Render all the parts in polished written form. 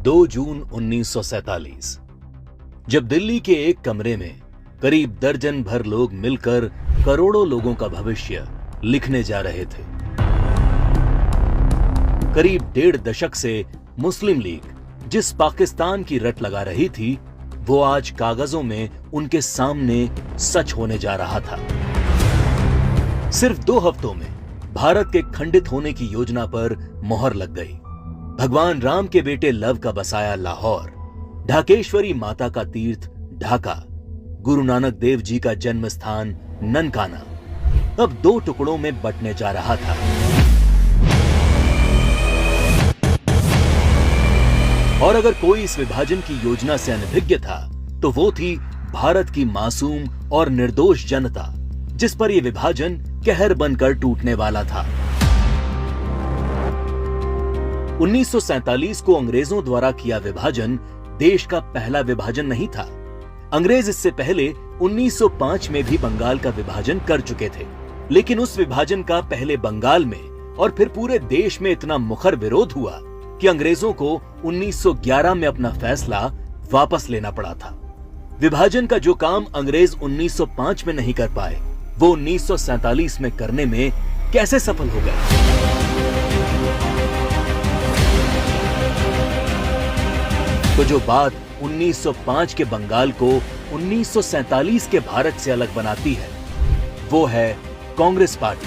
2 जून 1947 जब दिल्ली के एक कमरे में करीब दर्जन भर लोग मिलकर करोड़ों लोगों का भविष्य लिखने जा रहे थे। करीब 1.5 दशक से मुस्लिम लीग जिस पाकिस्तान की रट लगा रही थी, वो आज कागजों में उनके सामने सच होने जा रहा था। सिर्फ 2 हफ्तों में भारत के खंडित होने की योजना पर मोहर लग गई। भगवान राम के बेटे लव का बसाया लाहौर, ढाकेश्वरी माता का तीर्थ ढाका, गुरु नानक देव जी का जन्म स्थान ननकाना अब 2 टुकड़ों में बंटने जा रहा था। और अगर कोई इस विभाजन की योजना से अनभिज्ञ था, तो वो थी भारत की मासूम और निर्दोष जनता, जिस पर यह विभाजन कहर बनकर टूटने वाला था। 1947 को अंग्रेजों द्वारा किया विभाजन देश का पहला विभाजन नहीं था। अंग्रेज इससे पहले 1905 में भी बंगाल का विभाजन कर चुके थे, लेकिन उस विभाजन का पहले बंगाल में और फिर पूरे देश में इतना मुखर विरोध हुआ कि अंग्रेजों को 1911 में अपना फैसला वापस लेना पड़ा था। विभाजन का जो काम अंग्रेज 1905 में नहीं कर पाए, वो 1947 में करने में कैसे सफल हो गए? तो जो बात 1905 के बंगाल को 1947 के भारत से अलग बनाती है, वो है कांग्रेस पार्टी,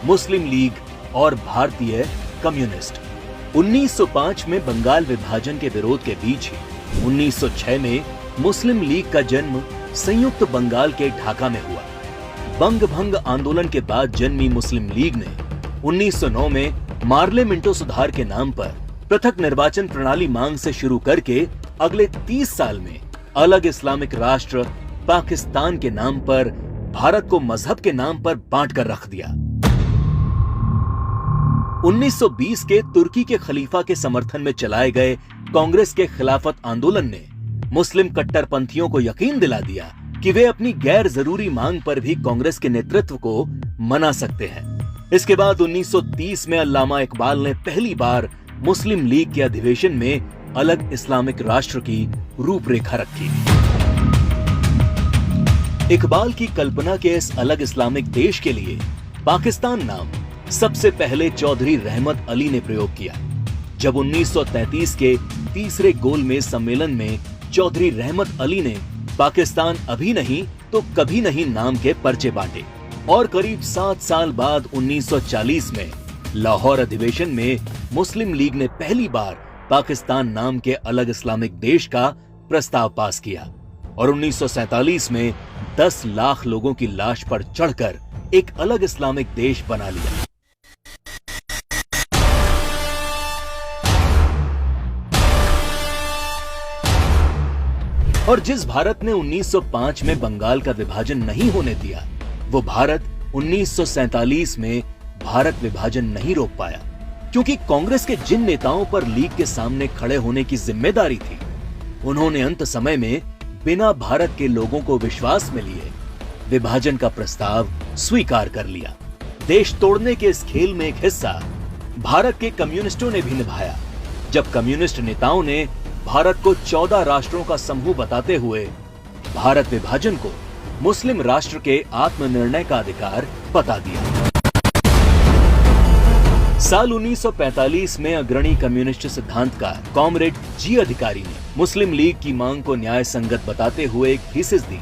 मुस्लिम लीग और भारतीय कम्युनिस्ट। 1905 में बंगाल विभाजन के विरोध के बीच ही 1906 में मुस्लिम लीग का जन्म संयुक्त बंगाल के ढाका में हुआ। बंग भंग आंदोलन के बाद जन्मी मुस्लिम लीग ने 1909 में मार्ले मिंटो सुधार के नाम पर पृथक निर्वाचन प्रणाली मांग से शुरू करके अगले 30 साल में अलग इस्लामिक राष्ट्र पाकिस्तान के नाम पर भारत को मजहब के नाम पर बांट कर रख दिया। 1920 के तुर्की के खलीफा के समर्थन में चलाए गए कांग्रेस के खिलाफत आंदोलन ने मुस्लिम कट्टरपंथियों को यकीन दिला दिया कि वे अपनी गैर जरूरी मांग पर भी कांग्रेस के नेतृत्व को मना सकते हैं। इसके बाद 1930 में अल्लामा इकबाल ने पहली बार मुस्लिम लीग के अधिवेशन में अलग इस्लामिक राष्ट्र की रूपरेखा रखी। इकबाल की कल्पना के इस अलग इस्लामिक देश के लिए पाकिस्तान नाम सबसे पहले चौधरी रहमत अली ने प्रयोग किया। जब 1933 के तीसरे गोलमेज सम्मेलन में चौधरी रहमत अली ने पाकिस्तान अभी नहीं तो कभी नहीं नाम के पर्चे बांटे और करीब 7 साल बाद 1940 में लाहौर अधिवेशन में मुस्लिम लीग ने पहली बार पाकिस्तान नाम के अलग इस्लामिक देश का प्रस्ताव पास किया और 1947 में 10 लाख लोगों की लाश पर चढ़कर एक अलग इस्लामिक देश बना लिया। और जिस भारत ने 1905 में बंगाल का विभाजन नहीं होने दिया, वो भारत 1947 में भारत विभाजन नहीं रोक पाया, क्योंकि कांग्रेस के जिन नेताओं पर लीग के सामने खड़े होने की जिम्मेदारी थी, उन्होंने अंत समय में बिना भारत के लोगों को विश्वास में लिए विभाजन का प्रस्ताव स्वीकार कर लिया। देश तोड़ने के इस खेल में एक हिस्सा भारत के कम्युनिस्टों ने भी निभाया, जब कम्युनिस्ट नेताओं ने भारत को 14 राष्ट्रों का समूह बताते हुए भारत विभाजन को मुस्लिम राष्ट्र के आत्मनिर्णय का अधिकार बता दिया। साल 1945 में अग्रणी कम्युनिस्ट सिद्धांतकार कॉमरेड जी अधिकारी ने मुस्लिम लीग की मांग को न्याय संगत बताते हुए एक थीसिस दी।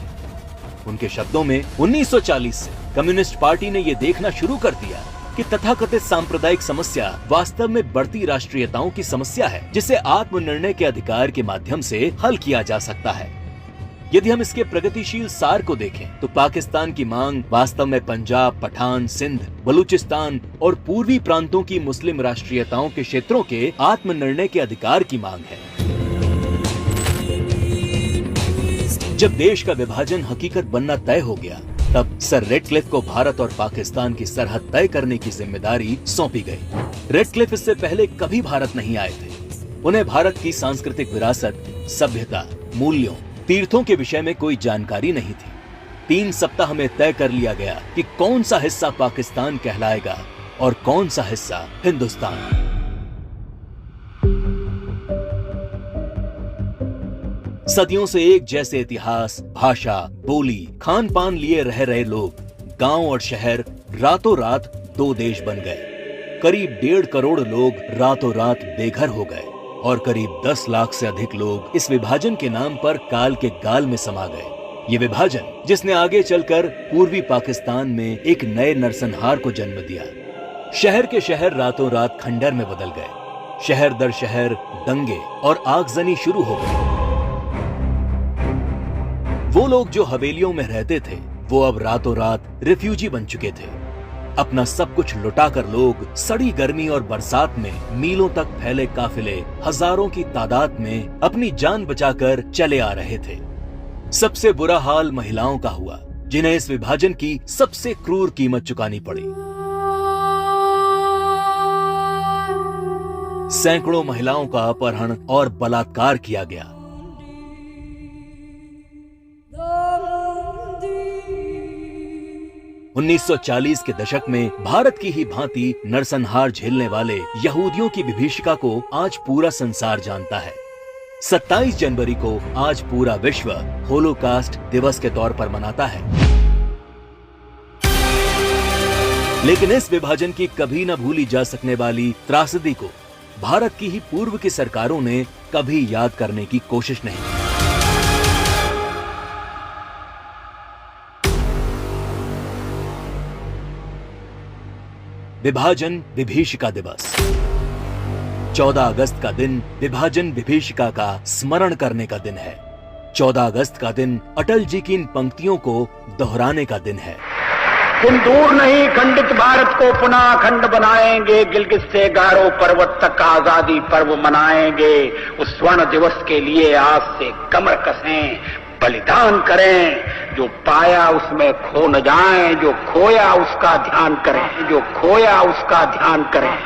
उनके शब्दों में 1940 से कम्युनिस्ट पार्टी ने यह देखना शुरू कर दिया कि तथाकथित सांप्रदायिक समस्या वास्तव में बढ़ती राष्ट्रीयताओं की समस्या है, जिसे आत्मनिर्णय के अधिकार के माध्यम से हल किया जा सकता है। यदि हम इसके प्रगतिशील सार को देखें, तो पाकिस्तान की मांग वास्तव में पंजाब, पठान, सिंध, बलूचिस्तान और पूर्वी प्रांतों की मुस्लिम राष्ट्रीयताओं के क्षेत्रों के आत्मनिर्णय के अधिकार की मांग है। जब देश का विभाजन हकीकत बनना तय हो गया, तब सर रेडक्लिफ को भारत और पाकिस्तान की सरहद तय करने की जिम्मेदारी सौंपी गई। रेडक्लिफ इससे पहले कभी भारत नहीं आए थे। उन्हें भारत की सांस्कृतिक विरासत, सभ्यता, मूल्यों, तीर्थों के विषय में कोई जानकारी नहीं थी। 3 सप्ताह में तय कर लिया गया कि कौन सा हिस्सा पाकिस्तान कहलाएगा और कौन सा हिस्सा हिंदुस्तान। सदियों से एक जैसे इतिहास, भाषा, बोली, खान पान लिए रह रहे लोग, गांव और शहर रातों रात दो देश बन गए। करीब 1.5 करोड़ लोग रातों रात बेघर हो गए और करीब 10 लाख से अधिक लोग इस विभाजन के नाम पर काल के गाल में समा गए। ये विभाजन जिसने आगे चलकर पूर्वी पाकिस्तान में एक नए नरसंहार को जन्म दिया। शहर के शहर रातों रात खंडर में बदल गए। शहर दर शहर दंगे और आगजनी शुरू हो गई। वो लोग जो हवेलियों में रहते थे वो अब रातों रात रिफ्यूजी बन चुके थे। अपना सब कुछ लुटाकर लोग सड़ी गर्मी और बरसात में मीलों तक फैले काफिले हजारों की तादाद में अपनी जान बचाकर चले आ रहे थे। सबसे बुरा हाल महिलाओं का हुआ, जिन्हें इस विभाजन की सबसे क्रूर कीमत चुकानी पड़ी। सैकड़ों महिलाओं का अपहरण और बलात्कार किया गया। उन्नीस 1940 के दशक में भारत की ही भांति नरसंहार झेलने वाले यहूदियों की विभीषिका को आज पूरा संसार जानता है। 27 जनवरी को आज पूरा विश्व होलोकास्ट दिवस के तौर पर मनाता है। लेकिन इस विभाजन की कभी न भूली जा सकने वाली त्रासदी को भारत की ही पूर्व की सरकारों ने कभी याद करने की कोशिश नहीं की। विभाजन विभीषिका दिवस 14 अगस्त का दिन विभाजन विभीषिका का स्मरण करने का दिन है। 14 अगस्त का दिन अटल जी की इन पंक्तियों को दोहराने का दिन है। तुम दूर नहीं खंडित भारत को पुनः अखंड बनाएंगे, गिलगित से गारो पर्वत तक आजादी पर्व मनाएंगे। उस स्वर्ण दिवस के लिए आज से कमर कसें, बलिदान करें। जो पाया उसमें खो न जाएं, जो खोया उसका ध्यान करें, जो खोया उसका ध्यान करें।